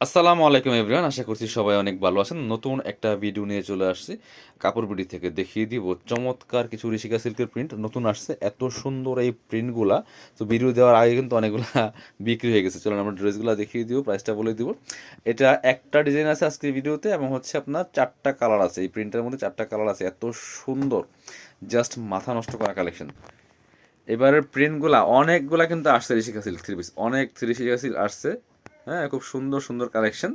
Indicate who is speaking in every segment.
Speaker 1: আসসালামু আলাইকুম এভরিওয়ান, আশা করছি সবাই অনেক ভালো আছেন। নতুন একটা ভিডিও নিয়ে চলে আসছি কাপড় বিডি থেকে। দেখিয়ে দিব চমৎকার কিছু ঋষিকা সিল্কের প্রিন্ট নতুন আসছে। এত সুন্দর এই প্রিন্টগুলা, তো ভিডিও দেওয়ার আগে কিন্তু অনেকগুলা বিক্রি হয়ে গেছে। চলুন আমরা ড্রেসগুলো দেখিয়ে দিব, প্রাইসটা বলে দিব। এটা একটা ডিজাইন আছে আজকের ভিডিওতে, এবং হচ্ছে আপনার চারটা কালার আছে। এই প্রিন্টের মধ্যে চারটা কালার আছে, এত সুন্দর, জাস্ট মাথা নষ্ট করা কালেকশন। এবারের প্রিন্টগুলা অনেকগুলা কিন্তু আসছে ঋষিকা সিল্ক থ্রি পিস, অনেক ঋষিকা সিল্ক আসছে। হ্যাঁ, খুব সুন্দর সুন্দর কালেকশন।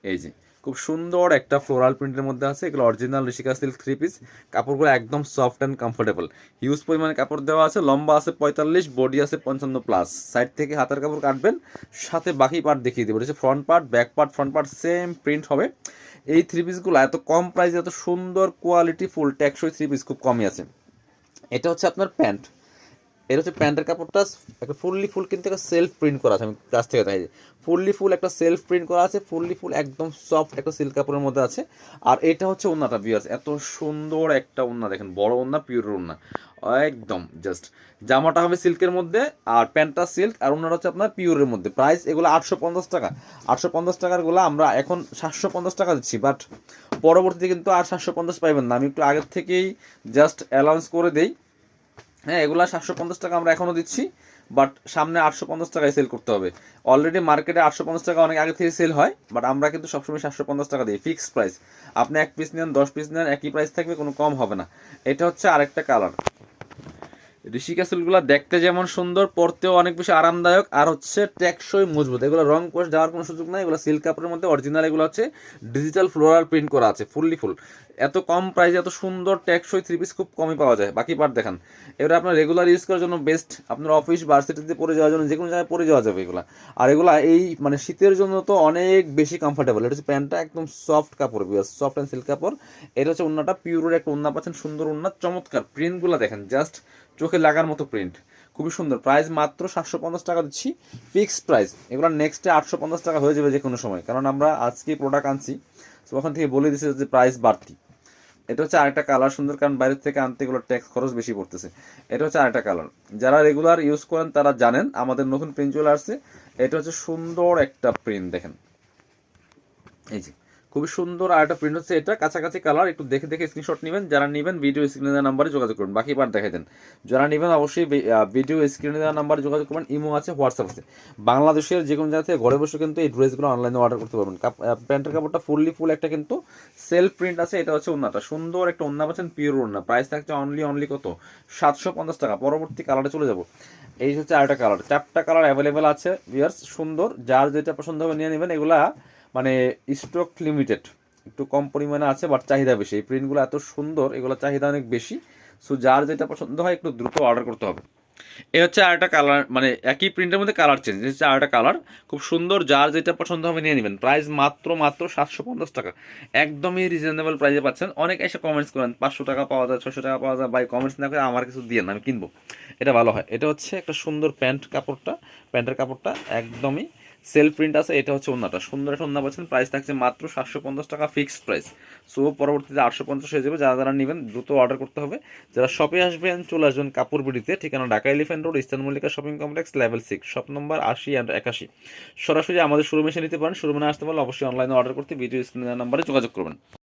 Speaker 1: এই যে খুব সুন্দর একটা ফ্লোরাল প্রিন্টের মধ্যে আছে, এগুলো original Rishika silk three piece. কাপড়গুলো একদম সফট অ্যান্ড কমফোর্টেবল, হিউজ পরিমাণে কাপড় দেওয়া আছে। লম্বা আছে 45, বডি আছে 55+। সাইড থেকে হাতের কাপড় কাটবেন, সাথে বাকি পার্ট দেখিয়ে দেবো। এটা হচ্ছে front part, back part, front part same print হবে। এই থ্রি পিসগুলো এত কম প্রাইসে এত সুন্দর কোয়ালিটি ফুল টেকসই থ্রি পিস খুব কমই আছে। এটা হচ্ছে আপনার প্যান্ট, এটা হচ্ছে প্যান্টের কাপড়টা একটা ফুললি ফুল কিন্তু একটা সেলফ প্রিন্ট করা আছে। আমি কাছ থেকে দেখাই, ফুললি ফুল একটা সেলফ প্রিন্ট করা আছে, ফুললি ফুল একদম সফট একটা সিল্ক কাপড়ের মধ্যে আছে। আর এটা হচ্ছে ওন্নাটা ভিউয়ার্স, এত সুন্দর একটা ওন্না দেখেন, বড় ওন্না, পিওর ওন্না একদম জাস্ট। জামাটা হবে সিল্কের মধ্যে, আর প্যান্টটা সিল্ক, আর ওন্নাটা হচ্ছে আপনার পিওরের মধ্যে। প্রাইস এগুলো 850 টাকা। 850 টাকারগুলো আমরা এখন 750 টাকা দিচ্ছি, বাট পরবর্তীতে কিন্তু আর 750 পাইবেন না। আমি একটু আগের থেকেই জাস্ট অ্যালাউন্স করে দেই। হ্যাঁ, এগুলা 750 টাকা আমরা এখনও দিচ্ছি, বাট সামনে 850 টাকায় সেল করতে হবে। অলরেডি মার্কেটে 850 টাকা অনেক আগে থেকে সেল হয়, বাট আমরা কিন্তু সবসময় 750 টাকা দিই, ফিক্সড প্রাইস। আপনি 1 পিস নেন, 10 পিস নেন, একই প্রাইস থাকবে, কোনো কম হবে না। এটা হচ্ছে আরেকটা কালার। ঋষিকা সিল্কগুলো দেখতে যেমন সুন্দর, পরতেও অনেক বেশি আরামদায়ক, আর হচ্ছে টেকসই মজবুত। এগুলো রং কোর্স যাওয়ার কোনো সুযোগ নাই। এগুলো সিল্ক কাপড়ের মধ্যে অরিজিনাল, এগুলো হচ্ছে ডিজিটাল ফ্লোরাল প্রিন্ট করা আছে, ফুললি ফুল। এত কম প্রাইসে এত সুন্দর টেকসই থ্রি পিস খুব কমই পাওয়া যায়। বাকি পার্ট দেখান। এবার আপনার রেগুলার ইউজ করার জন্য বেস্ট, আপনার অফিস ভার্সিটিতে পরে যাওয়ার জন্য যে কোনো জায়গায় পরে যাওয়া যাবে এগুলো। আর এগুলা এই মানে শীতের জন্য তো অনেক বেশি কমফোর্টেবল। এটা হচ্ছে প্যান্টটা একদম সফট কাপড়, সফট অ্যান্ড সিল্ক কাপড়। এটা হচ্ছে উন্নাটা, পিওরের একটা উন্না পাচ্ছেন, সুন্দর উন্না, চমৎকার প্রিন্টগুলো দেখেন, জাস্ট চোখে লাগার মতো প্রিন্ট, খুবই সুন্দর। প্রাইস মাত্র 750 টাকা দিচ্ছি, ফিক্সড প্রাইস। এগুলো নেক্সটে 850 টাকা হয়ে যাবে যে কোনো সময়, কারণ আমরা আজকে প্রোডাক্ট আনছি, তো ওখান থেকে বলে দিচ্ছে যে প্রাইস বাড়তি। এটা হচ্ছে আরেকটা কালার সুন্দর, কারণ বাইরের থেকে আনতে এগুলো ট্যাক্স খরচ বেশি পড়তেছে। এটা হচ্ছে আরেকটা কালার, যারা রেগুলার ইউজ করেন তারা জানেন আমাদের নতুন প্রিন্ট চলে আসছে। এটা হচ্ছে সুন্দর একটা প্রিন্ট দেখেন, এই যে খুবই সুন্দর। আর একটা প্রিন্ট হচ্ছে এটা, কাছাকাছি কালার, একটু দেখে দেখে স্ক্রিনশট নেবেন। যারা নেবেন ভিডিও স্ক্রিনে দেওয়া নাম্বারে যোগাযোগ করুন, বাকি বার দেখাই দেন। যারা নেবেন অবশ্যই ভিডিও স্ক্রিনে দেওয়া নাম্বারে যোগাযোগ করবেন। ইমো আছে, হোয়াটসঅ্যাপ আছে। বাংলাদেশের যে কোনো জায়গা থেকে ঘরে বসে কিন্তু এই ড্রেসগুলো অনলাইনে অর্ডার করতে পারবেন। প্যান্টের কাপড়টা ফুললি ফুল একটা কিন্তু সেলফ প্রিন্ট আছে। এটা হচ্ছে ওন্নাটা, সুন্দর একটা ওন্না পাচ্ছেন, পিওর ওন্না। প্রাইস থাকছে অনলি কত, 750 টাকা। পরবর্তী কালারে চলে যাব। এই হচ্ছে আরেকটা কালার, চারটা কালার অ্যাভেলেবেল আছে ভিউয়ার্স, সুন্দর। যার যেটা পছন্দ হবে নিয়ে নেবেন। এগুলা মানে স্টক লিমিটেড, একটু কম পরিমাণে আছে, বাট চাহিদা বেশি। এই প্রিন্টগুলো এত সুন্দর, এগুলো চাহিদা অনেক বেশি। সো যার যেটা পছন্দ হয় একটু দ্রুত অর্ডার করতে হবে। এ হচ্ছে আরেকটা কালার, মানে একই প্রিন্টের মধ্যে কালার চেঞ্জ। এই হচ্ছে আরেকটা কালার, খুব সুন্দর। যার যেটা পছন্দ হবে নিয়ে নেবেন। প্রাইস মাত্র 750 টাকা, একদমই রিজনেবল প্রাইসে পাচ্ছেন। অনেক এসে কমেন্টস করেন 500 টাকা পাওয়া যায়, 600 টাকা পাওয়া যায়। ভাই কমেন্টস না করে আমার কিছু দিয়ে না, আমি কিনবো, এটা ভালো হয়। এটা হচ্ছে একটা সুন্দর প্যান্ট কাপড়টা, প্যান্টের কাপড়টা একদমই সেলফ প্রিন্ট আছে। এটা হচ্ছে ওন্নাটা, সুন্দর একটা ওন্না পাচ্ছেন। প্রাইস থাকছে মাত্র 750 টাকা, ফিক্সড প্রাইস। সো পরবর্তীতে 850 হয়ে যাবে। যারা যারা নেবেন দ্রুত অর্ডার করতে হবে। যারা শপে আসবেন চলে আসবেন কাপড় বিডিতে, ঠিকানা Dhaka elephant road, eastern Mallika shopping complex, level 6, shop number 80 and 81। সরাসরি আমাদের শোরুমে এসে নিতে পারেন। শোরুমে আসতে পারলে অবশ্যই অনলাইনে অর্ডার করতে ভিডিও স্ক্রিনের নাম্বারে যোগাযোগ করবেন।